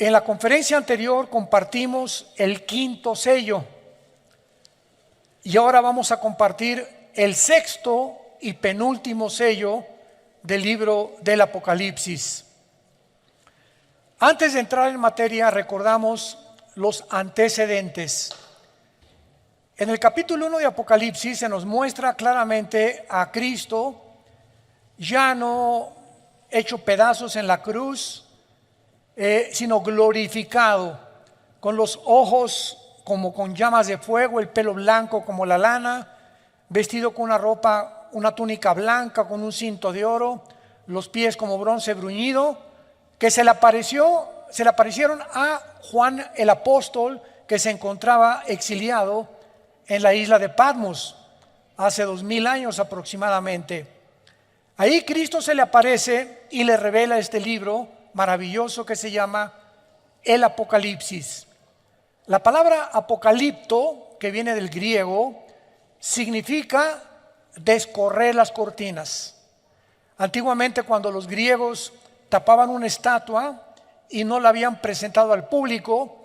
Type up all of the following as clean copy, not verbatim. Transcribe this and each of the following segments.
En la conferencia anterior compartimos el quinto sello y ahora vamos a compartir el sexto y penúltimo sello del libro del Apocalipsis. Antes de entrar en materia, recordamos los antecedentes. En el capítulo 1 de Apocalipsis se nos muestra claramente a Cristo ya no hecho pedazos en la cruz, sino glorificado, con los ojos como con llamas de fuego, el pelo blanco como la lana, vestido con una ropa, una túnica blanca con un cinto de oro, los pies como bronce bruñido, que se le aparecieron a Juan el apóstol, que se encontraba exiliado en la isla de Patmos hace 2000 años aproximadamente. Ahí Cristo se le aparece y le revela este libro maravilloso que se llama el Apocalipsis. La palabra apocalipto, que viene del griego, significa descorrer las cortinas. Antiguamente, cuando los griegos tapaban una estatua y no la habían presentado al público,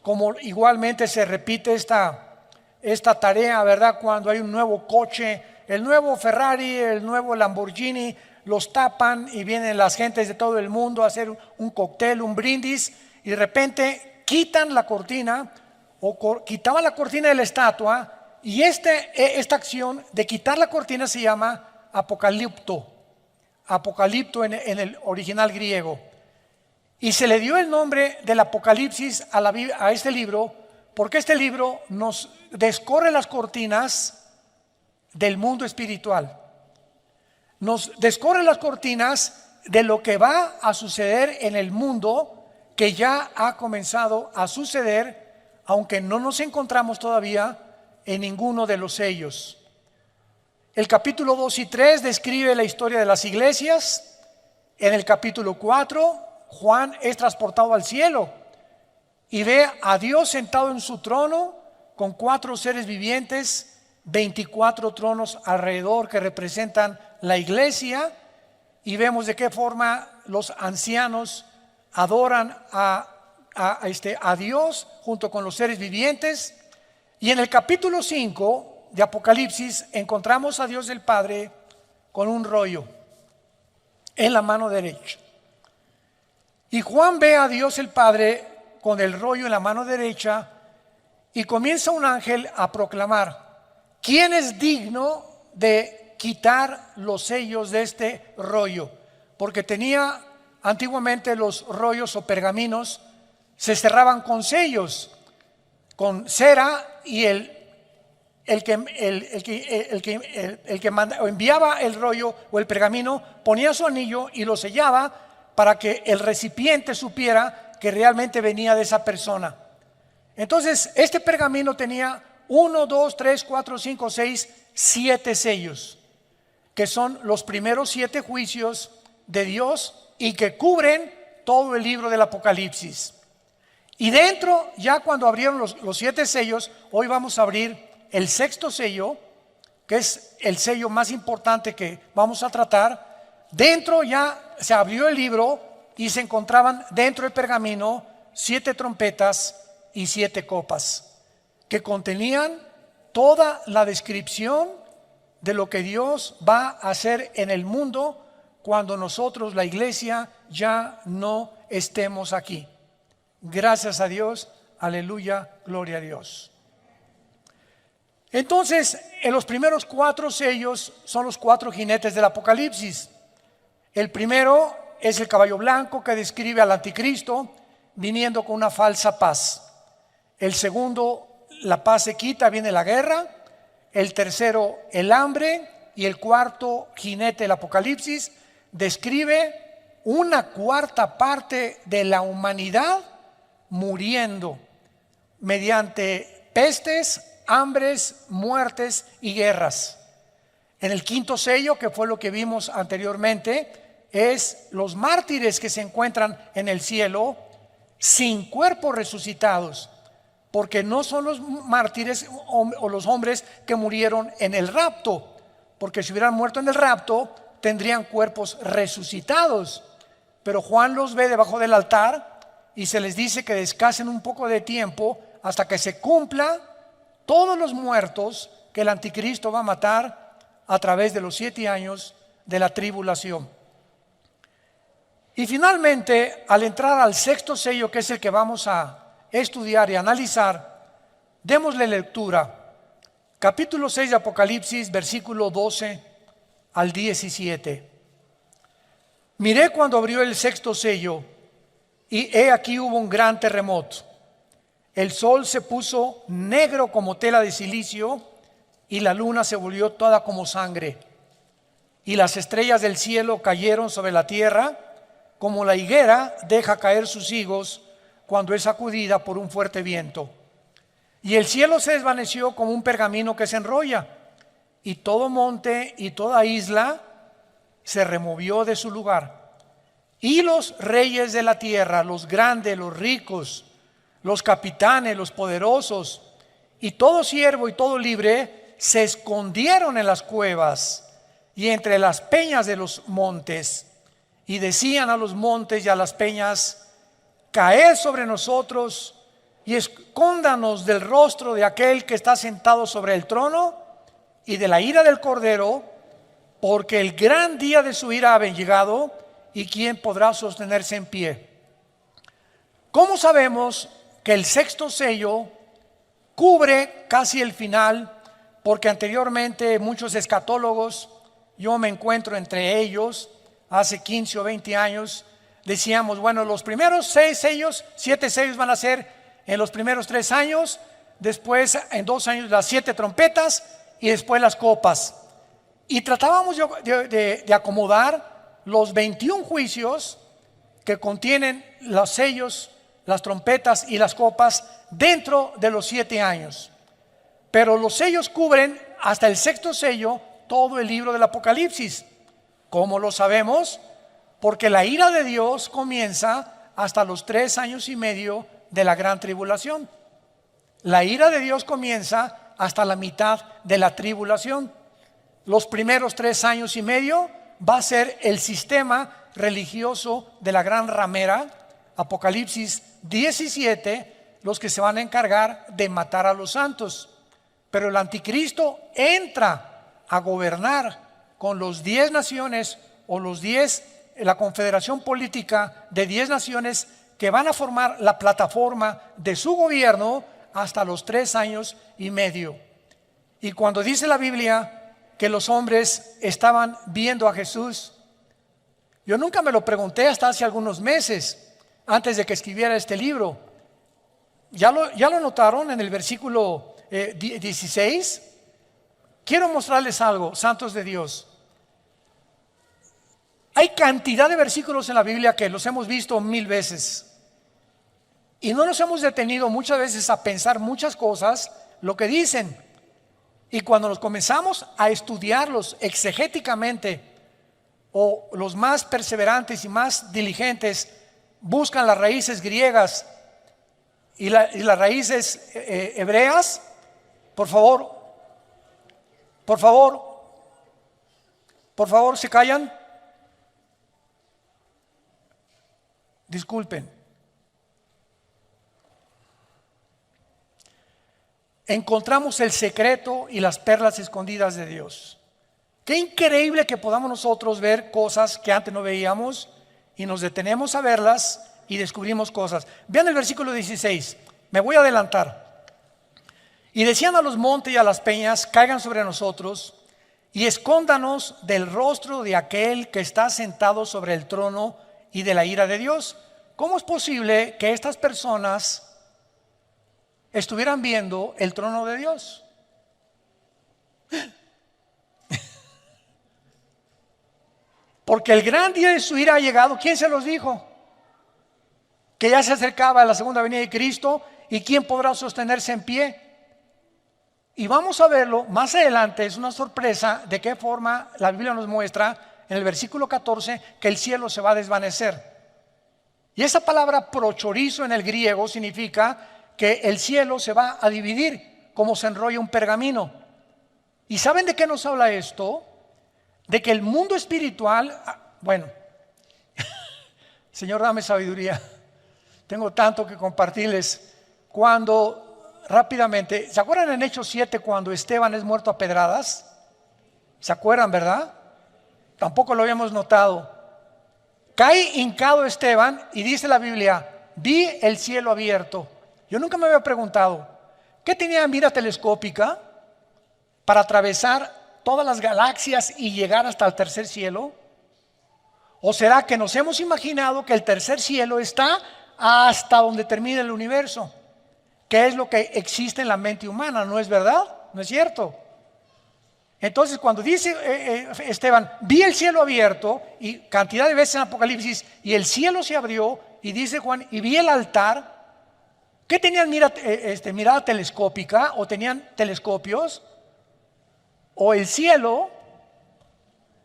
como igualmente se repite esta tarea, ¿verdad? Cuando hay un nuevo coche, el nuevo Ferrari, el nuevo Lamborghini, los tapan y vienen las gentes de todo el mundo a hacer un cóctel, un brindis, y de repente quitan la cortina o quitaban la cortina de la estatua, y esta acción de quitar la cortina se llama apocalipto en el original griego. Y se le dio el nombre del Apocalipsis a este libro porque este libro nos descorre las cortinas del mundo espiritual. Nos descorre las cortinas de lo que va a suceder en el mundo, que ya ha comenzado a suceder, aunque no nos encontramos todavía en ninguno de los sellos. El capítulo 2 y 3 describe la historia de las iglesias. En el capítulo 4, Juan es transportado al cielo y ve a Dios sentado en su trono con 4 seres vivientes, 24 tronos alrededor que representan la iglesia, y vemos de qué forma los ancianos adoran a Dios junto con los seres vivientes. Y en el capítulo 5 de Apocalipsis encontramos a Dios el Padre con un rollo en la mano derecha. Y Juan ve a Dios el Padre con el rollo en la mano derecha y comienza un ángel a proclamar: ¿quién es digno de quitar los sellos de este rollo? Porque tenía antiguamente los rollos o pergaminos, se cerraban con sellos, con cera, y el que enviaba el rollo o el pergamino ponía su anillo y lo sellaba para que el recipiente supiera que realmente venía de esa persona. Entonces este pergamino tenía 1, 2, 3, 4, 5, 6, 7 sellos, que son los primeros 7 juicios de Dios y que cubren todo el libro del Apocalipsis. Y dentro, ya cuando abrieron los 7 sellos, hoy vamos a abrir el sexto sello, que es el sello más importante que vamos a tratar. Dentro ya se abrió el libro y se encontraban dentro del pergamino 7 trompetas y 7 copas, que contenían toda la descripción de lo que Dios va a hacer en el mundo cuando nosotros, la iglesia, ya no estemos aquí. Gracias a Dios, aleluya, gloria a Dios. Entonces, en los primeros 4 sellos son los 4 jinetes del Apocalipsis. El primero es el caballo blanco, que describe al anticristo viniendo con una falsa paz. El segundo, la paz se quita, viene la guerra. El tercero, el hambre. Y el cuarto jinete del Apocalipsis describe una cuarta parte de la humanidad muriendo mediante pestes, hambres, muertes y guerras. En el quinto sello, que fue lo que vimos anteriormente, es los mártires que se encuentran en el cielo sin cuerpos resucitados, porque no son los mártires o los hombres que murieron en el rapto, porque si hubieran muerto en el rapto tendrían cuerpos resucitados. Pero Juan los ve debajo del altar y se les dice que descansen un poco de tiempo hasta que se cumpla todos los muertos que el anticristo va a matar a través de los 7 años de la tribulación. Y finalmente, al entrar al 6º sello, que es el que vamos a estudiar y analizar, démosle lectura. Capítulo 6 de Apocalipsis, versículo 12 al 17. Miré cuando abrió el 6º sello, y he aquí hubo un gran terremoto. El sol se puso negro como tela de silicio, y la luna se volvió toda como sangre. Y las estrellas del cielo cayeron sobre la tierra, como la higuera deja caer sus higos cuando es sacudida por un fuerte viento. Y el cielo se desvaneció como un pergamino que se enrolla, y todo monte y toda isla se removió de su lugar. Y los reyes de la tierra, los grandes, los ricos, los capitanes, los poderosos, y todo siervo y todo libre, se escondieron en las cuevas y entre las peñas de los montes, y decían a los montes y a las peñas: caed sobre nosotros y escóndanos del rostro de aquel que está sentado sobre el trono y de la ira del Cordero, porque el gran día de su ira ha llegado, y quién podrá sostenerse en pie. ¿Cómo sabemos que el 6º sello cubre casi el final? Porque anteriormente muchos escatólogos, yo me encuentro entre ellos, hace 15 o 20 años, decíamos, bueno, los primeros 6 sellos, 7 sellos van a ser en los primeros 3 años, después en 2 años las 7 trompetas y después las copas. Y tratábamos de acomodar los 21 juicios que contienen los sellos, las trompetas y las copas dentro de los 7 años. Pero los sellos cubren hasta el 6º sello todo el libro del Apocalipsis. ¿Cómo lo sabemos? Porque la ira de Dios comienza hasta los 3 años y medio de la gran tribulación. La ira de Dios comienza hasta la mitad de la tribulación. Los primeros 3 años y medio va a ser el sistema religioso de la gran ramera, Apocalipsis 17, los que se van a encargar de matar a los santos. Pero el anticristo entra a gobernar con los 10 naciones o la confederación política de 10 naciones que van a formar la plataforma de su gobierno hasta los 3 años y medio. Y cuando dice la Biblia que los hombres estaban viendo a Jesús, yo nunca me lo pregunté hasta hace algunos meses, antes de que escribiera este libro. ¿Ya lo notaron en el versículo 16? Quiero mostrarles algo, santos de Dios. Hay cantidad de versículos en la Biblia que los hemos visto 1000 veces y no nos hemos detenido muchas veces a pensar muchas cosas, lo que dicen. Y cuando nos comenzamos a estudiarlos exegéticamente, o los más perseverantes y más diligentes buscan las raíces griegas y las raíces hebreas, por favor, ¿se callan? Disculpen. Encontramos el secreto y las perlas escondidas de Dios. Qué increíble que podamos nosotros ver cosas que antes no veíamos y nos detenemos a verlas y descubrimos cosas. Vean el versículo 16, me voy a adelantar. Y decían a los montes y a las peñas: caigan sobre nosotros y escóndanos del rostro de aquel que está sentado sobre el trono y de la ira de Dios. ¿Cómo es posible que estas personas estuvieran viendo el trono de Dios? Porque el gran día de su ira ha llegado. ¿Quién se los dijo? Que ya se acercaba la segunda venida de Cristo, y quién podrá sostenerse en pie. Y vamos a verlo más adelante. Es una sorpresa de qué forma la Biblia nos muestra en el versículo 14 que el cielo se va a desvanecer. Y esa palabra prochorizo en el griego significa que el cielo se va a dividir como se enrolla un pergamino. ¿Y saben de qué nos habla esto? De que el mundo espiritual, bueno, Señor, dame sabiduría. Tengo tanto que compartirles. Cuando rápidamente, ¿se acuerdan en Hechos 7 cuando Esteban es muerto a pedradas? ¿Se acuerdan, verdad? Tampoco lo habíamos notado. Cae hincado Esteban y dice la Biblia, vi el cielo abierto. Yo nunca me había preguntado, ¿qué tenía mira telescópica para atravesar todas las galaxias y llegar hasta el tercer cielo? ¿O será que nos hemos imaginado que el tercer cielo está hasta donde termina el universo? ¿Qué es lo que existe en la mente humana? ¿No es verdad? ¿No es cierto? Entonces cuando dice Esteban, vi el cielo abierto, y cantidad de veces en Apocalipsis, y el cielo se abrió, y dice Juan, y vi el altar. ¿Qué tenían mirada telescópica? ¿O tenían telescopios? ¿O el cielo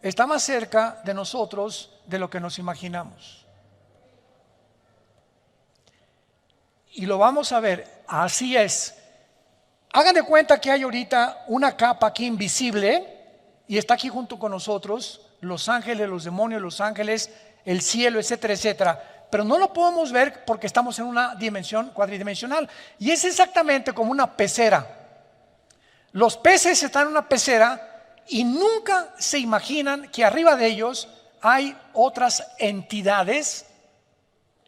está más cerca de nosotros de lo que nos imaginamos? Y lo vamos a ver, así es. Hagan de cuenta que hay ahorita una capa aquí invisible y está aquí junto con nosotros, los ángeles, los demonios, los ángeles, el cielo, etcétera, etcétera. Pero no lo podemos ver porque estamos en una dimensión cuadridimensional. Y es exactamente como una pecera. Los peces están en una pecera y nunca se imaginan que arriba de ellos hay otras entidades,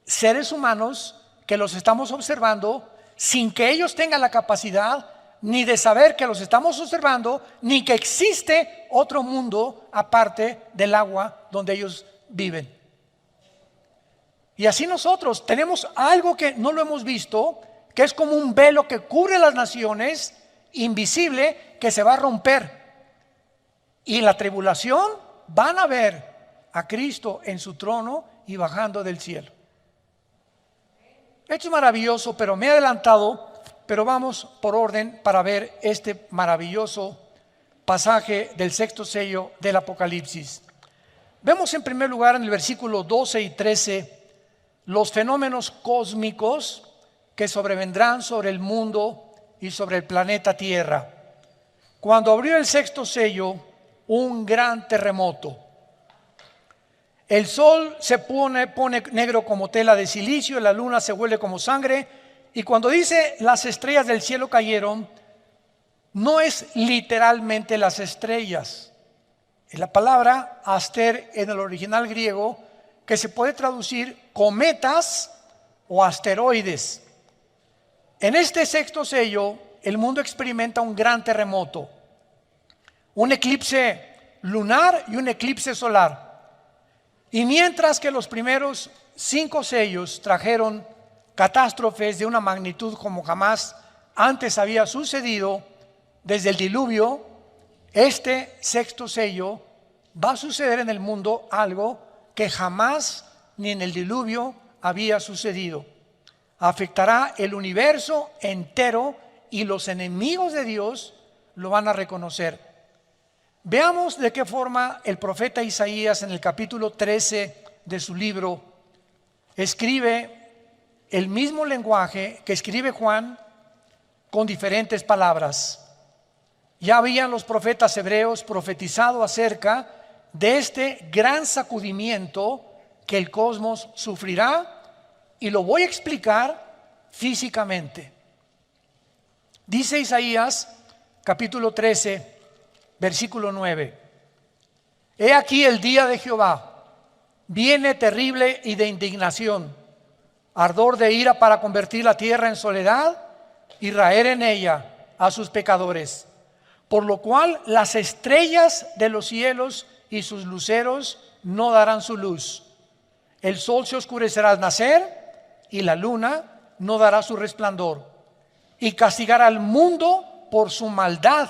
seres humanos, que los estamos observando sin que ellos tengan la capacidad ni de saber que los estamos observando, ni que existe otro mundo aparte del agua donde ellos viven. Y así nosotros tenemos algo que no lo hemos visto, que es como un velo que cubre las naciones, invisible, que se va a romper. Y en la tribulación van a ver a Cristo en su trono y bajando del cielo. Esto es maravilloso, pero me he adelantado, pero vamos por orden para ver este maravilloso pasaje del sexto sello del Apocalipsis. Vemos en primer lugar en el versículo 12 y 13 los fenómenos cósmicos que sobrevendrán sobre el mundo y sobre el planeta Tierra. Cuando abrió el sexto sello, un gran terremoto. El sol se pone negro como tela de silicio, la luna se vuelve como sangre, y cuando dice las estrellas del cielo cayeron, no es literalmente las estrellas. Es la palabra aster en el original griego, que se puede traducir cometas o asteroides. En este sexto sello, el mundo experimenta un gran terremoto, un eclipse lunar y un eclipse solar. Y mientras que los primeros 5 sellos trajeron catástrofes de una magnitud como jamás antes había sucedido desde el diluvio, este sexto sello va a suceder en el mundo algo que jamás ni en el diluvio había sucedido. Afectará el universo entero y los enemigos de Dios lo van a reconocer. Veamos de qué forma el profeta Isaías en el capítulo 13 de su libro escribe el mismo lenguaje que escribe Juan con diferentes palabras. Ya habían los profetas hebreos profetizado acerca de este gran sacudimiento que el cosmos sufrirá, y lo voy a explicar físicamente. Dice Isaías capítulo 13 versículo 9: He aquí el día de Jehová, viene terrible y de indignación, ardor de ira para convertir la tierra en soledad y raer en ella a sus pecadores. Por lo cual las estrellas de los cielos y sus luceros no darán su luz. El sol se oscurecerá al nacer y la luna no dará su resplandor. Y castigará al mundo por su maldad.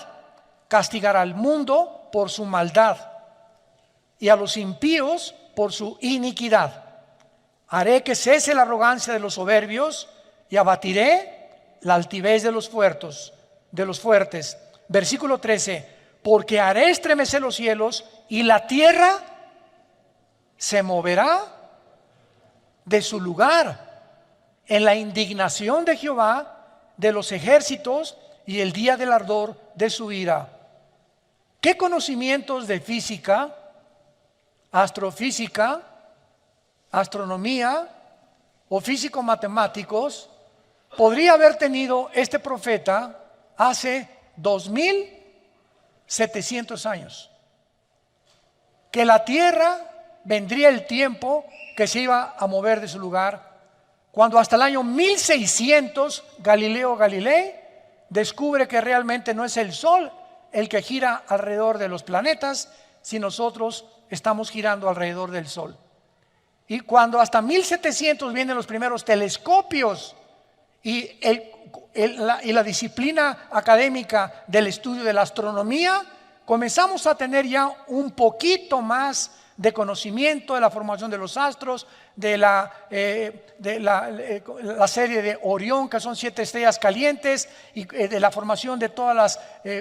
Castigará al mundo por su maldad y a los impíos por su iniquidad. Haré que cese la arrogancia de los soberbios y abatiré la altivez de los fuertes. Versículo 13: Porque haré estremecer los cielos y la tierra se moverá de su lugar en la indignación de Jehová de los ejércitos y el día del ardor de su ira. ¿Qué conocimientos de física, astrofísica, astronomía o físicos matemáticos, podría haber tenido este profeta hace 2700 años. Que la tierra vendría el tiempo que se iba a mover de su lugar, cuando hasta el año 1600 Galileo Galilei descubre que realmente no es el Sol el que gira alrededor de los planetas, si nosotros estamos girando alrededor del Sol. Y cuando hasta 1700 vienen los primeros telescopios y la disciplina académica del estudio de la astronomía, comenzamos a tener ya un poquito más de conocimiento de la formación de los astros, de la serie de Orión, que son 7 estrellas calientes, y de la formación de todas las,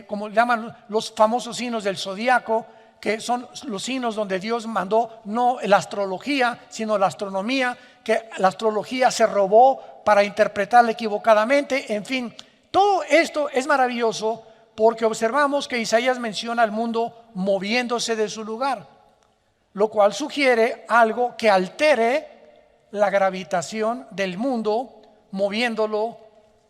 como llaman los famosos signos del zodiaco, que son los signos donde Dios mandó no la astrología, sino la astronomía, que la astrología se robó para interpretarla equivocadamente. En fin, todo esto es maravilloso porque observamos que Isaías menciona al mundo moviéndose de su lugar, lo cual sugiere algo que altere la gravitación del mundo, moviéndolo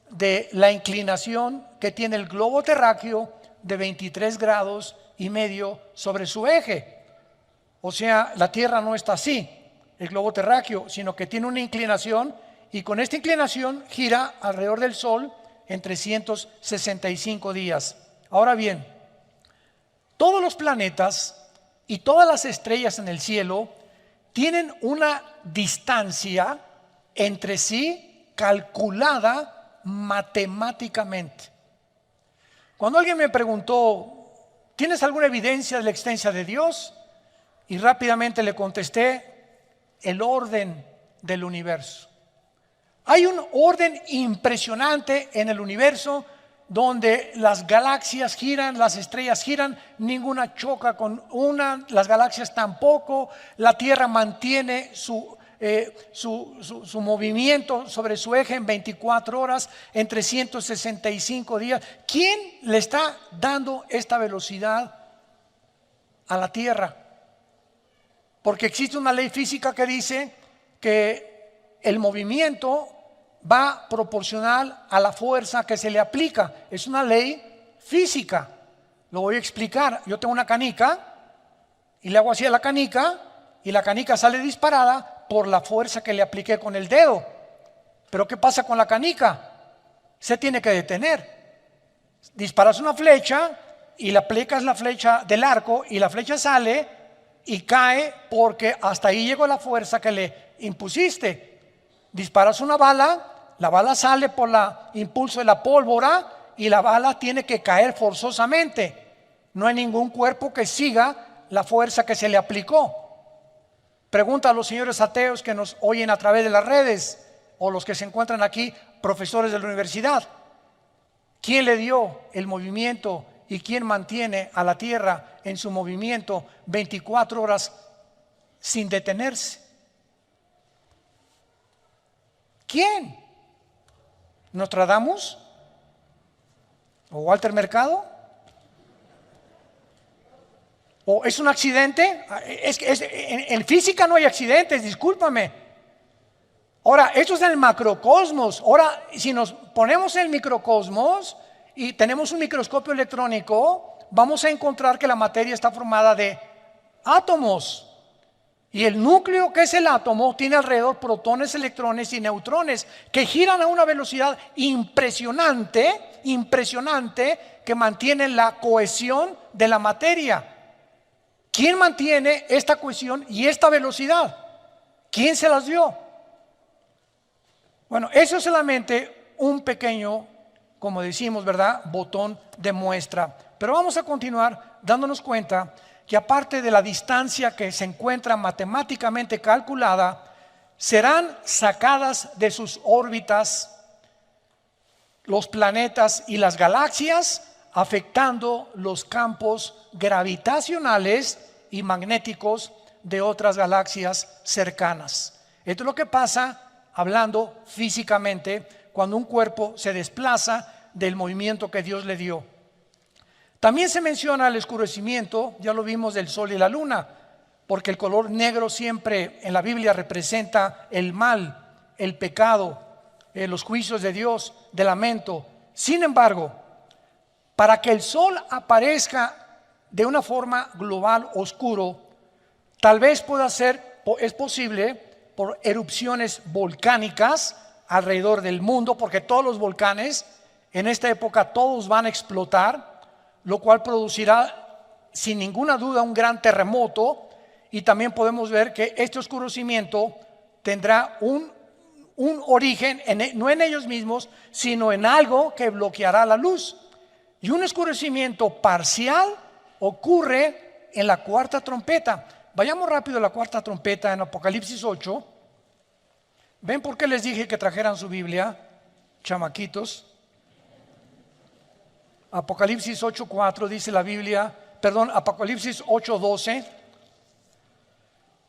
de la inclinación que tiene el globo terráqueo de 23 grados y medio sobre su eje. O sea, la Tierra no está así, el globo terráqueo, sino que tiene una inclinación, y con esta inclinación gira alrededor del Sol en 365 días. Ahora bien, todos los planetas y todas las estrellas en el cielo tienen una distancia entre sí calculada matemáticamente. Cuando alguien me preguntó, ¿tienes alguna evidencia de la existencia de Dios? Y rápidamente le contesté, el orden del universo. Hay un orden impresionante en el universo donde las galaxias giran, las estrellas giran, ninguna choca con una, las galaxias tampoco, la Tierra mantiene su movimiento sobre su eje en 24 horas, en 365 días. ¿Quién le está dando esta velocidad a la Tierra? Porque existe una ley física que dice que el movimiento va proporcional a la fuerza que se le aplica. Es una ley física. Lo voy a explicar. Yo tengo una canica y le hago así a la canica y la canica sale disparada por la fuerza que le apliqué con el dedo. Pero ¿qué pasa con la canica? Se tiene que detener. Disparas una flecha y le aplicas la flecha del arco y la flecha sale y cae porque hasta ahí llegó la fuerza que le impusiste. Disparas una bala, la bala sale por el impulso de la pólvora y la bala tiene que caer forzosamente. No hay ningún cuerpo que siga la fuerza que se le aplicó. Pregunta a los señores ateos que nos oyen a través de las redes o los que se encuentran aquí, profesores de la universidad. ¿Quién le dio el movimiento y quién mantiene a la Tierra en su movimiento 24 horas sin detenerse? ¿Quién? ¿Nostradamus? ¿O Walter Mercado? ¿O es un accidente? En física no hay accidentes, discúlpame. Ahora, esto es en el macrocosmos. Ahora, si nos ponemos en el microcosmos y tenemos un microscopio electrónico, vamos a encontrar que la materia está formada de átomos. Y el núcleo, que es el átomo, tiene alrededor protones, electrones y neutrones que giran a una velocidad impresionante, que mantienen la cohesión de la materia. ¿Quién mantiene esta cohesión y esta velocidad? ¿Quién se las dio? Bueno, eso es solamente un pequeño, como decimos, ¿verdad?, botón de muestra. Pero vamos a continuar dándonos cuenta que aparte de la distancia que se encuentra matemáticamente calculada, serán sacadas de sus órbitas los planetas y las galaxias, afectando los campos gravitacionales y magnéticos de otras galaxias cercanas. Esto es lo que pasa, hablando físicamente, cuando un cuerpo se desplaza del movimiento que Dios le dio. También se menciona el oscurecimiento, ya lo vimos, del sol y la luna, porque el color negro siempre en la Biblia representa el mal, el pecado, los juicios de Dios, de lamento. Sin embargo, para que el sol aparezca de una forma global oscuro, tal vez es posible por erupciones volcánicas alrededor del mundo, porque todos los volcanes en esta época todos van a explotar, lo cual producirá sin ninguna duda un gran terremoto. Y también podemos ver que este oscurecimiento tendrá un origen no en ellos mismos, sino en algo que bloqueará la luz. Y un oscurecimiento parcial ocurre en la cuarta trompeta. Vayamos rápido a la cuarta trompeta en Apocalipsis 8. ¿Ven por qué les dije que trajeran su Biblia, chamaquitos? Apocalipsis 8:4 dice la Biblia, Apocalipsis 8:12.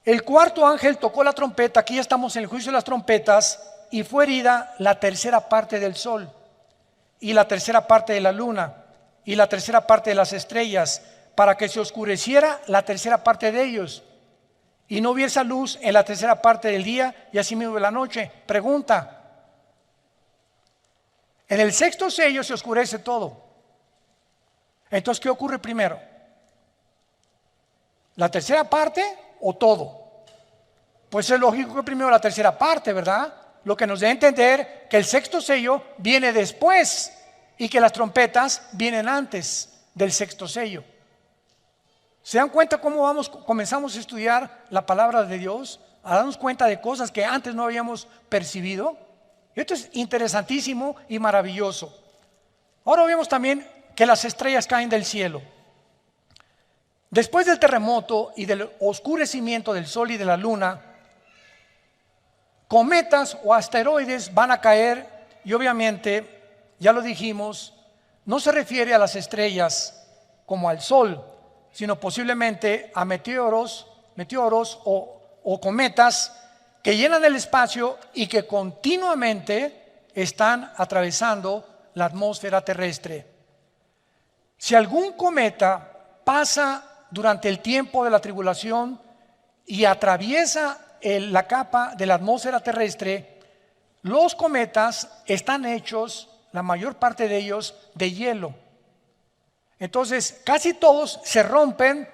El cuarto ángel tocó la trompeta, aquí estamos en el juicio de las trompetas, y fue herida la tercera parte del sol, y la tercera parte de la luna, y la tercera parte de las estrellas, para que se oscureciera la tercera parte de ellos, y no hubiese luz en la tercera parte del día, y asimismo de la noche. Pregunta: en el sexto sello se oscurece todo. Entonces, ¿qué ocurre primero? ¿La tercera parte o todo? Pues es lógico que primero la tercera parte, ¿verdad? Lo que nos da a entender que el sexto sello viene después y que las trompetas vienen antes del sexto sello. ¿Se dan cuenta cómo comenzamos a estudiar la palabra de Dios? A darnos cuenta de cosas que antes no habíamos percibido. Esto es interesantísimo y maravilloso. Ahora vemos también que las estrellas caen del cielo. Después del terremoto y del oscurecimiento del sol y de la luna, cometas o asteroides van a caer, y obviamente, ya lo dijimos, no se refiere a las estrellas como al sol, sino posiblemente a meteoros o cometas que llenan el espacio y que continuamente están atravesando la atmósfera terrestre. Si algún cometa pasa durante el tiempo de la tribulación y atraviesa la capa de la atmósfera terrestre, los cometas están hechos, la mayor parte de ellos, de hielo. Entonces, casi todos se rompen,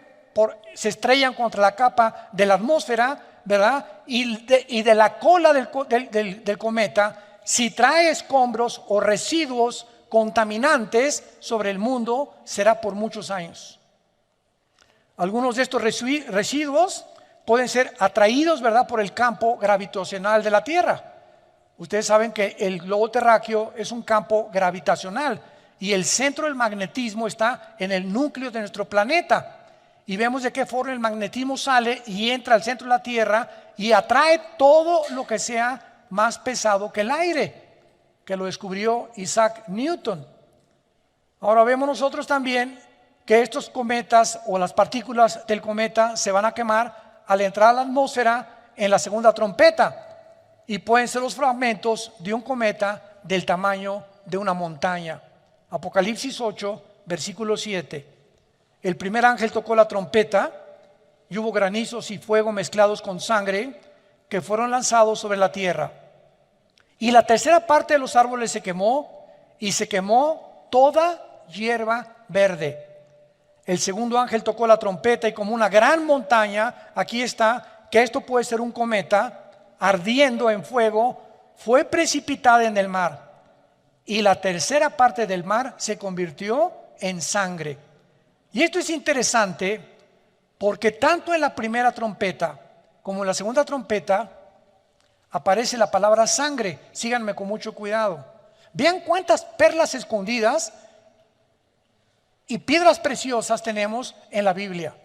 se estrellan contra la capa de la atmósfera, ¿verdad? Y de la cola del cometa, si trae escombros o residuos contaminantes sobre el mundo, será por muchos años. Algunos de estos residuos pueden ser atraídos, ¿verdad?, por el campo gravitacional de la Tierra. Ustedes saben que el globo terráqueo es un campo gravitacional y el centro del magnetismo está en el núcleo de nuestro planeta. Y vemos de qué forma el magnetismo sale y entra al centro de la Tierra y atrae todo lo que sea más pesado que el aire, que lo descubrió Isaac Newton. Ahora vemos nosotros también que estos cometas o las partículas del cometa se van a quemar al entrar a la atmósfera en la segunda trompeta, y pueden ser los fragmentos de un cometa del tamaño de una montaña. Apocalipsis 8, versículo 7. El primer ángel tocó la trompeta y hubo granizos y fuego mezclados con sangre que fueron lanzados sobre la tierra. Y la tercera parte de los árboles se quemó, y se quemó toda hierba verde. El segundo ángel tocó la trompeta y como una gran montaña, aquí está, que esto puede ser un cometa, ardiendo en fuego, fue precipitada en el mar. Y la tercera parte del mar se convirtió en sangre. Y esto es interesante porque tanto en la primera trompeta como en la segunda trompeta aparece la palabra sangre. Síganme con mucho cuidado. Vean cuántas perlas escondidas y piedras preciosas tenemos en la Biblia.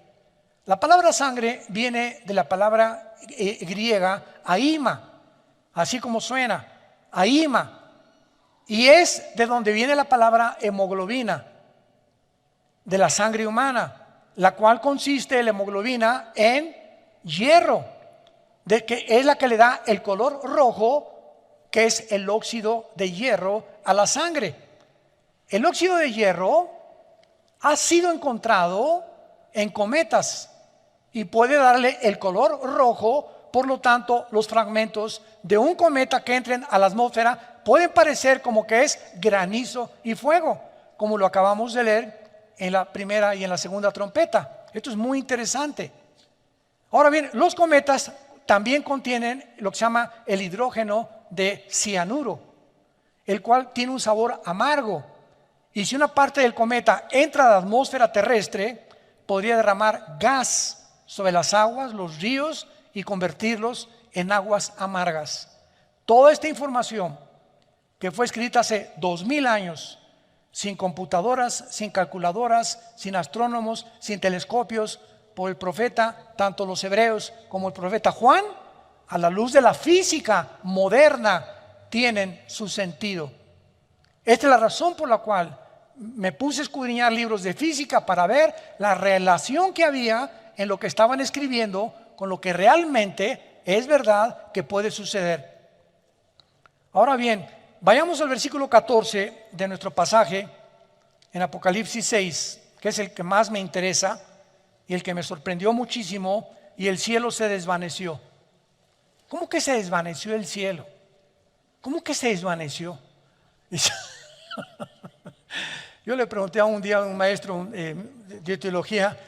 La palabra sangre viene de la palabra griega aima, así como suena, aima, y es de donde viene la palabra hemoglobina, de la sangre humana, la cual consiste la hemoglobina en hierro, de que es la que le da el color rojo, que es el óxido de hierro a la sangre. El óxido de hierro ha sido encontrado en cometas y puede darle el color rojo Por lo tanto, los fragmentos de un cometa que entren a la atmósfera pueden parecer como que es granizo y fuego, como lo acabamos de leer en la primera y en la segunda trompeta. Esto es muy interesante. Ahora bien, los cometas también contienen lo que se llama el hidrógeno de cianuro, el cual tiene un sabor amargo. Y si una parte del cometa entra a la atmósfera terrestre, podría derramar gas sobre las aguas, los ríos, y convertirlos en aguas amargas. Toda esta información que fue escrita hace 2000 años, sin computadoras, sin calculadoras, sin astrónomos, sin telescopios, por el profeta, tanto los hebreos como el profeta Juan, a la luz de la física moderna, tienen su sentido. Esta es la razón por la cual me puse a escudriñar libros de física para ver la relación que había en lo que estaban escribiendo con lo que realmente es verdad que puede suceder. Ahora bien, vayamos al versículo 14 de nuestro pasaje en Apocalipsis 6, que es el que más me interesa y el que me sorprendió muchísimo. Y el cielo se desvaneció. ¿Cómo que se desvaneció el cielo? ¿Cómo que se desvaneció? Yo le pregunté a un día a un maestro de teología,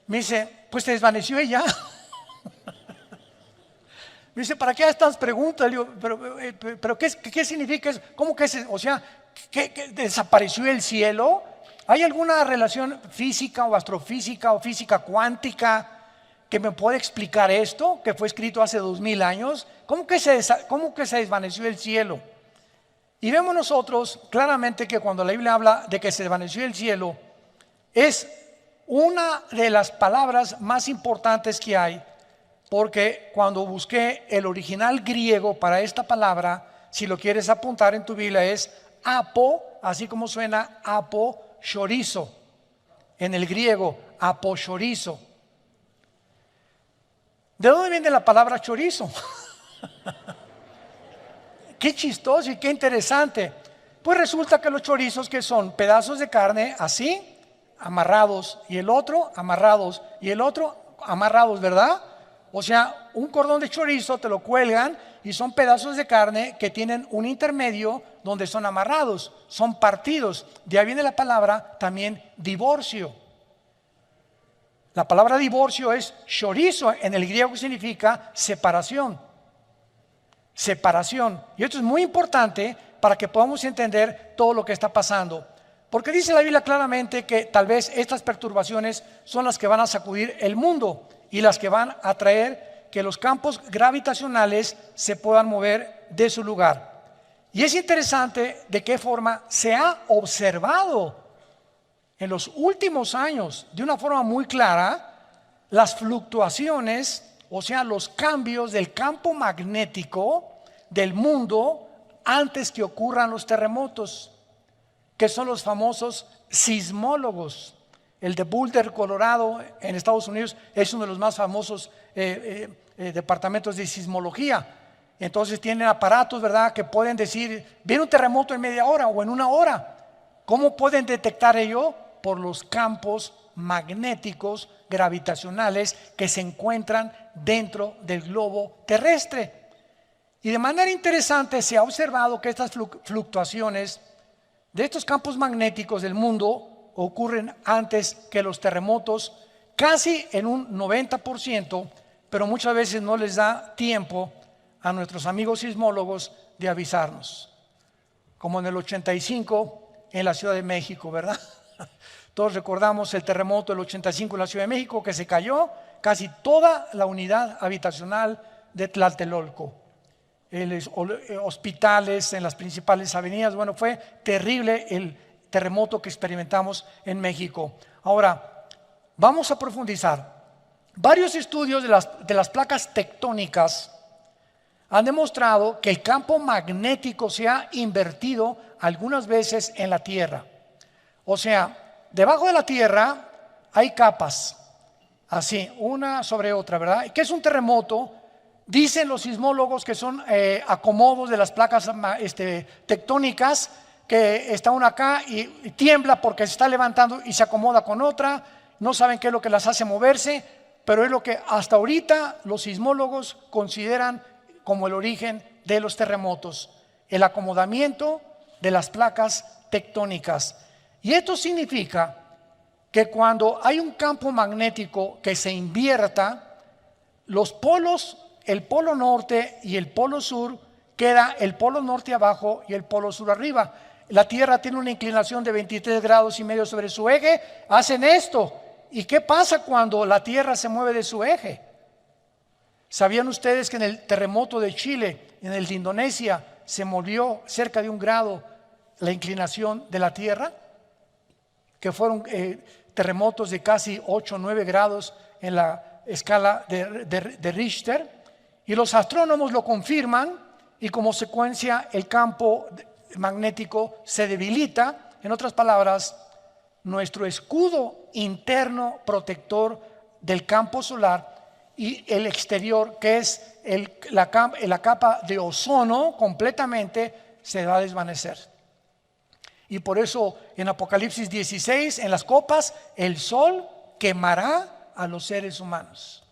me dice, pues se desvaneció ella. Me dice, ¿para qué estas preguntas? Le digo, pero ¿qué significa eso? ¿Cómo que ¿qué desapareció el cielo? ¿Hay alguna relación física o astrofísica o física cuántica que me puede explicar esto, que fue escrito hace 2000 años? ¿Cómo que se desvaneció el cielo? Y vemos nosotros claramente que cuando la Biblia habla de que se desvaneció el cielo, es una de las palabras más importantes que hay, porque cuando busqué el original griego para esta palabra, si lo quieres apuntar en tu Biblia, es apo, así como suena apo chorizo, en el griego apo chorizo. ¿De dónde viene la palabra chorizo? Qué chistoso y qué interesante. Pues resulta que los chorizos, que son pedazos de carne así, amarrados, y el otro amarrados, y el otro amarrados, ¿verdad? O sea, un cordón de chorizo te lo cuelgan y son pedazos de carne que tienen un intermedio donde son amarrados, son partidos. De ahí viene la palabra también divorcio. La palabra divorcio es chorizo, en el griego, que significa separación. Separación. Y esto es muy importante para que podamos entender todo lo que está pasando. Porque dice la Biblia claramente que tal vez estas perturbaciones son las que van a sacudir el mundo y las que van a traer que los campos gravitacionales se puedan mover de su lugar. Y es interesante de qué forma se ha observado en los últimos años, de una forma muy clara, las fluctuaciones, o sea, los cambios del campo magnético del mundo antes que ocurran los terremotos, que son los famosos sismólogos. El de Boulder, Colorado, en Estados Unidos, es uno de los más famosos departamentos de sismología. Entonces tienen aparatos, ¿verdad?, que pueden decir, viene un terremoto en media hora o en una hora. ¿Cómo pueden detectar ello? Por los campos magnéticos gravitacionales que se encuentran dentro del globo terrestre. Y de manera interesante se ha observado que estas fluctuaciones de estos campos magnéticos del mundo ocurren antes que los terremotos, casi en un 90%, pero muchas veces no les da tiempo a nuestros amigos sismólogos de avisarnos. Como en el 85 en la Ciudad de México, ¿verdad? Todos recordamos el terremoto del 85 en la Ciudad de México, que se cayó casi toda la unidad habitacional de Tlatelolco. Hospitales en las principales avenidas. Bueno, fue terrible el terremoto que experimentamos en México. Ahora, vamos a profundizar. Varios estudios de las placas tectónicas han demostrado que el campo magnético se ha invertido algunas veces en la Tierra. O sea, debajo de la Tierra hay capas, así, una sobre otra, ¿verdad? ¿Qué es un terremoto? Dicen los sismólogos que son acomodos de las placas tectónicas, que está una acá y tiembla porque se está levantando y se acomoda con otra. No saben qué es lo que las hace moverse. pero es lo que hasta ahorita los sismólogos consideran como el origen de los terremotos, el acomodamiento de las placas tectónicas. Y esto significa que cuando hay un campo magnético que se invierta, los polos, el polo norte y el polo sur, queda el polo norte abajo y el polo sur arriba. La Tierra tiene una inclinación de 23 grados y medio sobre su eje, hacen esto. ¿Y qué pasa cuando la Tierra se mueve de su eje? ¿Sabían ustedes que en el terremoto de Chile, en el de Indonesia, se movió cerca de 1 grado la inclinación de la Tierra? Que fueron terremotos de casi 8 o 9 grados en la escala de Richter. Y los astrónomos lo confirman y como consecuencia el campo magnético se debilita. En otras palabras, nuestro escudo interno protector del campo solar y el exterior, que es la capa de ozono, completamente se va a desvanecer. Y por eso en Apocalipsis 16, en las copas, el sol quemará a los seres humanos,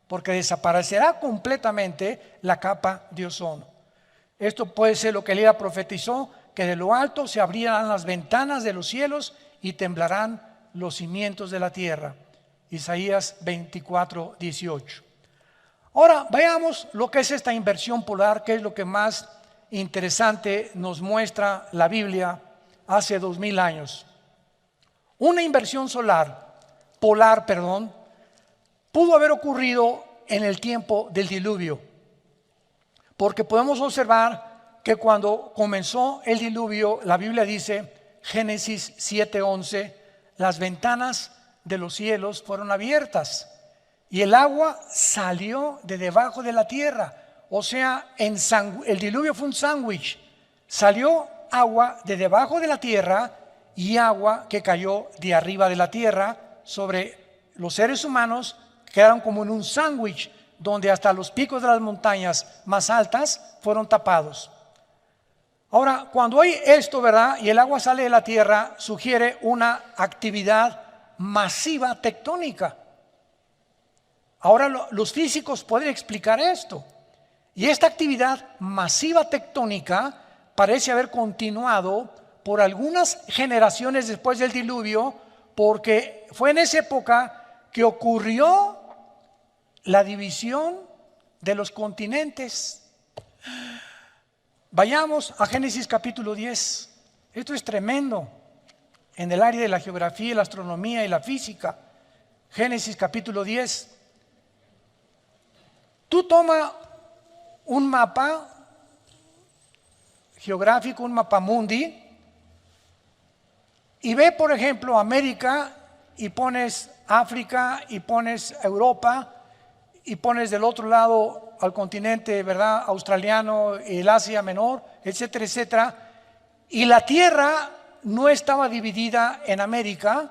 porque desaparecerá completamente la capa de ozono. Esto puede ser lo que Elías profetizó, que de lo alto se abrirán las ventanas de los cielos y temblarán los cimientos de la tierra. Isaías 24, 18. Ahora veamos lo que es esta inversión polar, que es lo que más interesante nos muestra la Biblia hace 2000 años. Una inversión polar, pudo haber ocurrido en el tiempo del diluvio, porque podemos observar que cuando comenzó el diluvio, la Biblia dice, Génesis 7:11, las ventanas de los cielos fueron abiertas y el agua salió de debajo de la tierra. O sea, el diluvio fue un sándwich. Salió agua de debajo de la tierra y agua que cayó de arriba de la tierra sobre los seres humanos. Quedaron como en un sándwich donde hasta los picos de las montañas más altas fueron tapados. Ahora, cuando hay esto, ¿verdad? Y el agua sale de la tierra, sugiere una actividad masiva tectónica. Ahora los físicos pueden explicar esto. Y esta actividad masiva tectónica parece haber continuado por algunas generaciones después del diluvio, porque fue en esa época que ocurrió la división de los continentes. Vayamos a Génesis capítulo 10. Esto es tremendo en el área de la geografía, la astronomía y la física. Génesis capítulo 10. Tú toma un mapa geográfico, un mapa mundi, y ve, por ejemplo, América, y pones África, y pones Europa, y pones del otro lado al continente, ¿verdad?, australiano, el Asia Menor, etcétera, etcétera. Y la Tierra no estaba dividida en América,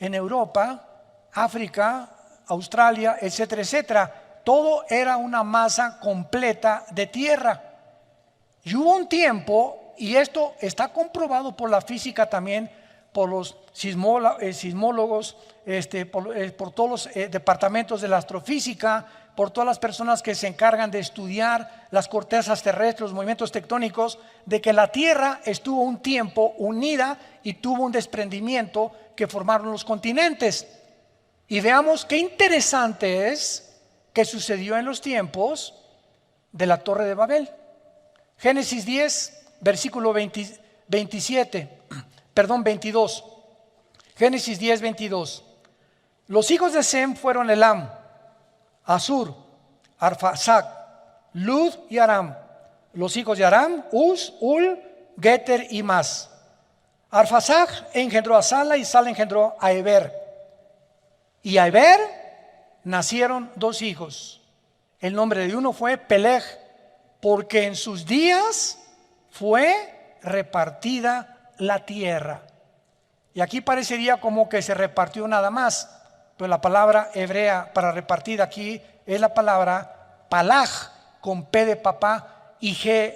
en Europa, África, Australia, etcétera, etcétera. Todo era una masa completa de tierra. Y hubo un tiempo, y esto está comprobado por la física también, por los sismólogos, por todos los departamentos de la astrofísica, por todas las personas que se encargan de estudiar las cortezas terrestres, los movimientos tectónicos, de que la Tierra estuvo un tiempo unida y tuvo un desprendimiento que formaron los continentes. Y veamos qué interesante es que sucedió en los tiempos de la Torre de Babel. Génesis 10, versículo 22. Génesis 10, 22. Los hijos de Sem fueron Elam, Asur, Arfaxad, Lud y Aram. Los hijos de Aram, Uz, Ul, Geter y Mas. Arfaxad engendró a Sala y Sala engendró a Eber. Y a Eber nacieron 2 hijos. El nombre de uno fue Peleg, porque en sus días fue repartida la tierra. Y aquí parecería como que se repartió nada más, pero la palabra hebrea para repartir aquí es la palabra palag, con P de papá y G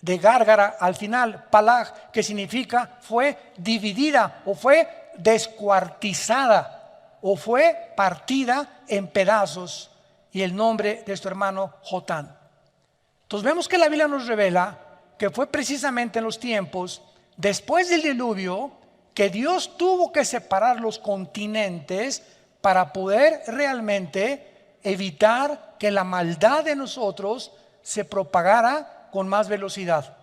de gárgara al final. Palag, que significa fue dividida o fue descuartizada. o fue partida en pedazos, y el nombre de su hermano Jotán. Entonces vemos que la Biblia nos revela que fue precisamente en los tiempos después del diluvio que Dios tuvo que separar los continentes para poder realmente evitar que la maldad de nosotros se propagara con más velocidad.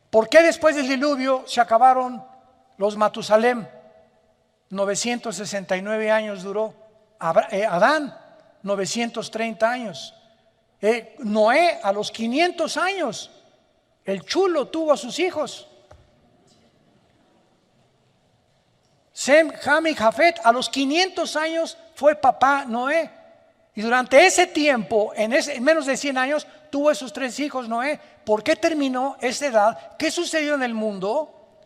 ¿Por qué después del diluvio se acabaron los Matusalem? 969 años duró. Adán, 930 años. Noé, a los 500 años. El chulo tuvo a sus hijos. Sem, Ham y Jafet, a los 500 años fue papá Noé. Y durante ese tiempo, en menos de 100 años, tuvo esos 3 hijos Noé. ¿Por qué terminó esa edad? ¿Qué sucedió en el mundo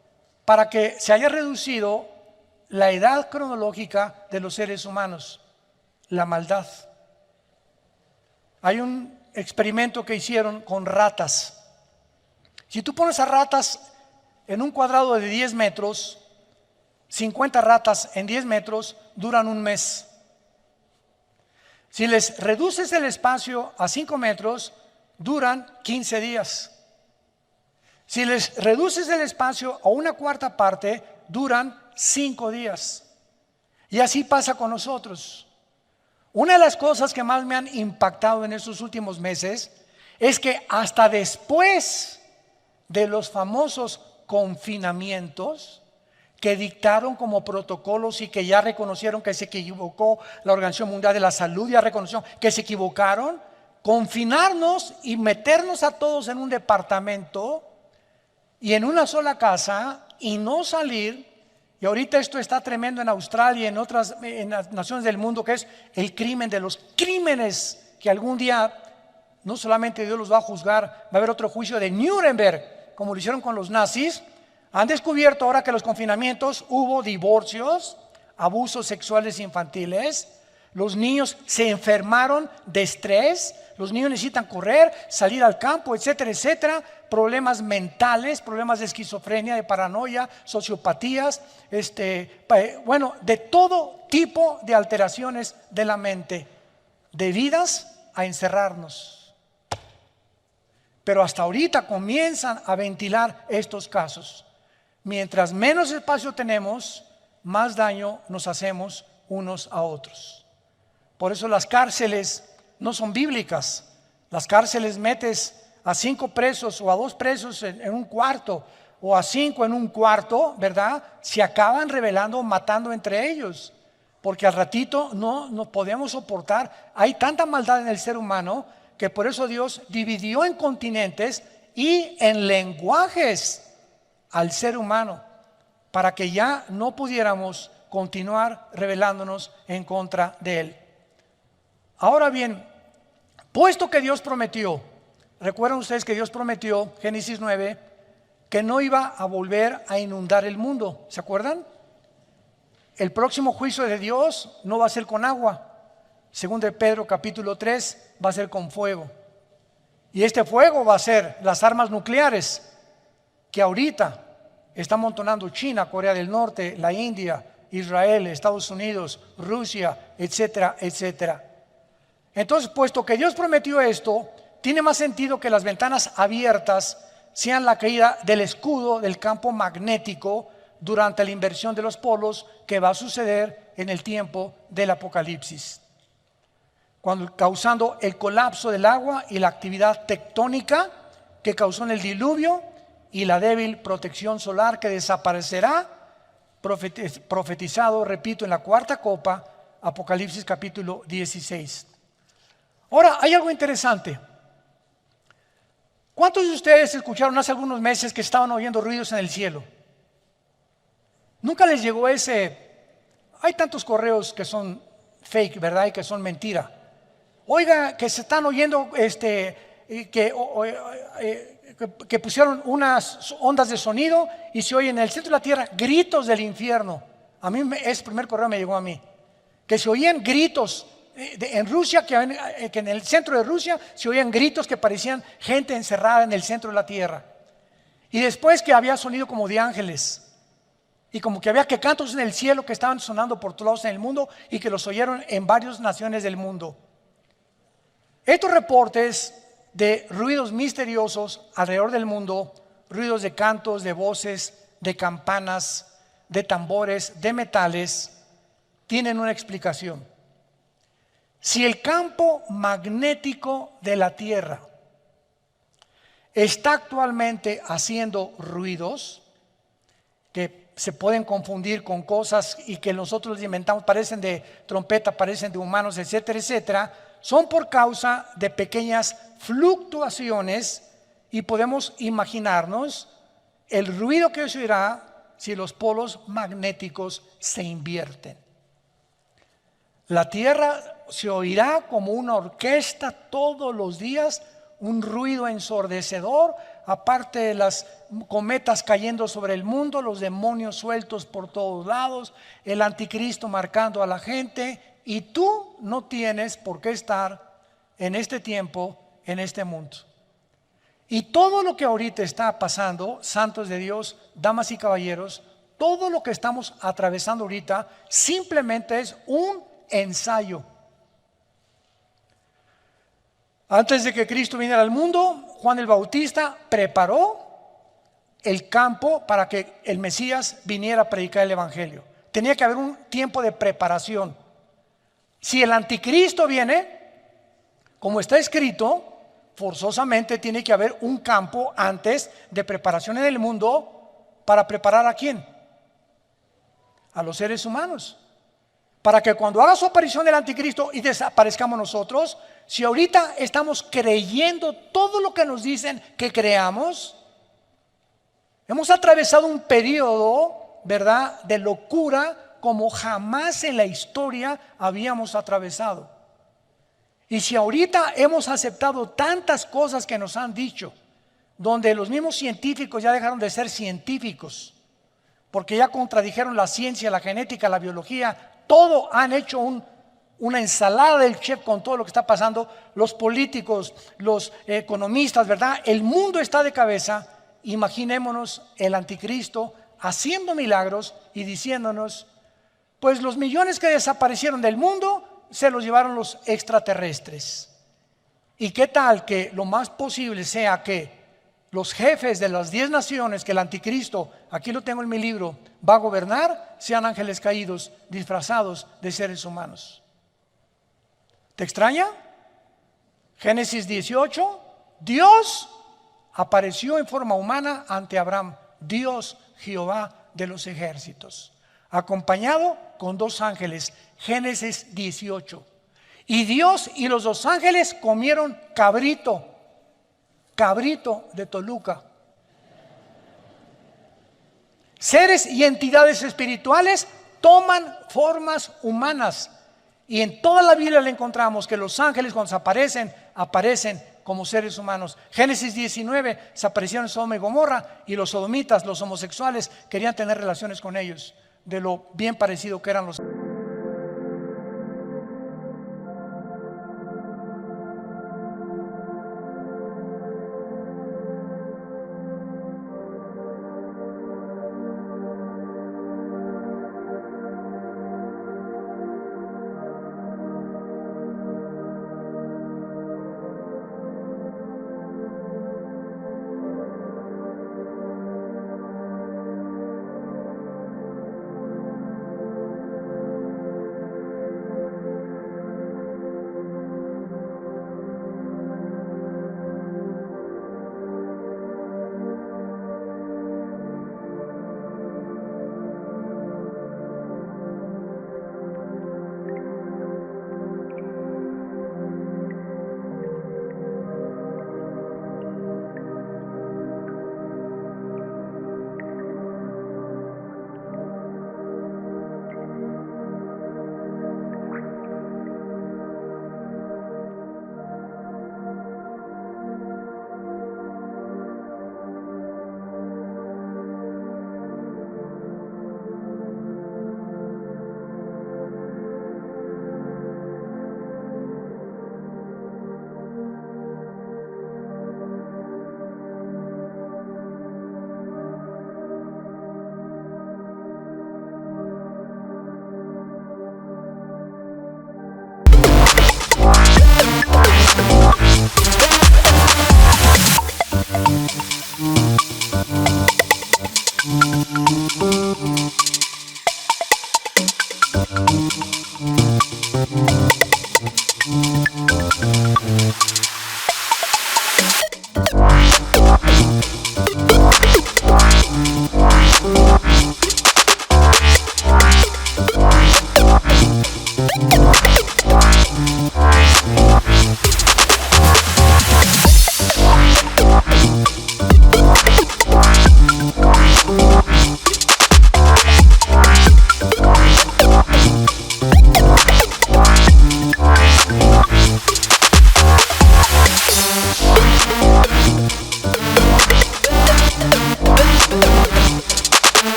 para que se haya reducido la edad cronológica de los seres humanos? La maldad. Hay un experimento que hicieron con ratas. Si tú pones a ratas en un cuadrado de 10 metros, 50 ratas en 10 metros duran un mes. Si les reduces el espacio a 5 metros, duran 15 días. Si les reduces el espacio a una cuarta parte, duran 5 días. Y así pasa con nosotros. Una de las cosas que más me han impactado en estos últimos meses es que hasta después de los famosos confinamientos que dictaron como protocolos y que ya reconocieron que se equivocó la Organización Mundial de la Salud, ya reconoció que se equivocaron, confinarnos y meternos a todos en un departamento y en una sola casa y no salir. Y ahorita esto está tremendo en Australia y en las naciones del mundo, que es el crimen de los crímenes, que algún día no solamente Dios los va a juzgar, va a haber otro juicio de Nuremberg, como lo hicieron con los nazis. Han descubierto ahora que en los confinamientos hubo divorcios, abusos sexuales infantiles, los niños se enfermaron de estrés, los niños necesitan correr, salir al campo, etcétera, etcétera, problemas mentales, problemas de esquizofrenia, de paranoia, sociopatías, de todo tipo de alteraciones de la mente, debidas a encerrarnos. Pero hasta ahorita comienzan a ventilar estos casos. Mientras menos espacio tenemos, más daño nos hacemos unos a otros. Por eso las cárceles no son bíblicas. Las cárceles metes a 5 presos o a 2 presos en un cuarto, o a 5 en un cuarto, ¿verdad? Se acaban rebelando, matando entre ellos, porque al ratito no podemos soportar. Hay tanta maldad en el ser humano que por eso Dios dividió en continentes y en lenguajes al ser humano, para que ya no pudiéramos continuar rebelándonos en contra de Él. Ahora bien, puesto que Dios prometió, recuerdan ustedes que Dios prometió, Génesis 9, que no iba a volver a inundar el mundo, ¿se acuerdan? El próximo juicio de Dios no va a ser con agua, según de Pedro capítulo 3, va a ser con fuego. Y este fuego va a ser las armas nucleares que ahorita está amontonando China, Corea del Norte, la India, Israel, Estados Unidos, Rusia, etcétera, etcétera. Entonces, puesto que Dios prometió esto, tiene más sentido que las ventanas abiertas sean la caída del escudo del campo magnético durante la inversión de los polos que va a suceder en el tiempo del Apocalipsis, causando el colapso del agua y la actividad tectónica que causó en el diluvio y la débil protección solar que desaparecerá, profetizado, repito, en la cuarta copa, Apocalipsis capítulo 16. Ahora, hay algo interesante. ¿Cuántos de ustedes escucharon hace algunos meses que estaban oyendo ruidos en el cielo? Nunca les llegó ese. Hay tantos correos que son fake, ¿verdad? Y que son mentira. Oiga, que se están oyendo que pusieron unas ondas de sonido y se oyen en el centro de la tierra gritos del infierno. A mí ese primer correo me llegó a mí, que se oían gritos en Rusia, que en el centro de Rusia se oían gritos que parecían gente encerrada en el centro de la tierra. Y después que había sonido como de ángeles. y como que había que cantos en el cielo que estaban sonando por todos lados en el mundo y que los oyeron en varias naciones del mundo. Estos reportes de ruidos misteriosos alrededor del mundo, ruidos de cantos, de voces, de campanas, de tambores, de metales, tienen una explicación. Si el campo magnético de la Tierra está actualmente haciendo ruidos que se pueden confundir con cosas y que nosotros inventamos, parecen de trompeta, parecen de humanos, etcétera, etcétera, son por causa de pequeñas fluctuaciones y podemos imaginarnos el ruido que se oirá si los polos magnéticos se invierten. La Tierra se oirá como una orquesta todos los días, un ruido ensordecedor, aparte de las cometas cayendo sobre el mundo, los demonios sueltos por todos lados, el anticristo marcando a la gente, y tú no tienes por qué estar en este tiempo, en este mundo. Y todo lo que ahorita está pasando, santos de Dios, damas y caballeros, todo lo que estamos atravesando ahorita simplemente es un ensayo. Antes de que Cristo viniera al mundo, Juan el Bautista preparó el campo para que el Mesías viniera a predicar el Evangelio. Tenía que haber un tiempo de preparación. Si el anticristo viene, como está escrito, forzosamente tiene que haber un campo antes de preparación en el mundo. ¿Para preparar a quién? A los seres humanos. Para que cuando haga su aparición el anticristo y desaparezcamos nosotros, si ahorita estamos creyendo todo lo que nos dicen que creamos, hemos atravesado un periodo, ¿verdad?, de locura como jamás en la historia habíamos atravesado. Y si ahorita hemos aceptado tantas cosas que nos han dicho, donde los mismos científicos ya dejaron de ser científicos, porque ya contradijeron la ciencia, la genética, la biología, todo han hecho una ensalada del chef con todo lo que está pasando, los políticos, los economistas, ¿verdad? El mundo está de cabeza. Imaginémonos el anticristo haciendo milagros y diciéndonos, pues los millones que desaparecieron del mundo se los llevaron los extraterrestres. ¿Y qué tal que lo más posible sea que los jefes de las 10 naciones que el anticristo, aquí lo tengo en mi libro, va a gobernar, sean ángeles caídos disfrazados de seres humanos? ¿Te extraña? Génesis 18, Dios apareció en forma humana ante Abraham, Dios Jehová de los ejércitos, acompañado con 2 ángeles. Génesis 18. Y Dios y los 2 ángeles comieron cabrito de Toluca. Seres y entidades espirituales toman formas humanas. Y en toda la Biblia le encontramos que los ángeles cuando se aparecen como seres humanos. Génesis 19, se aparecieron en Sodoma y Gomorra, y los sodomitas, los homosexuales, querían tener relaciones con ellos, de lo bien parecido que eran los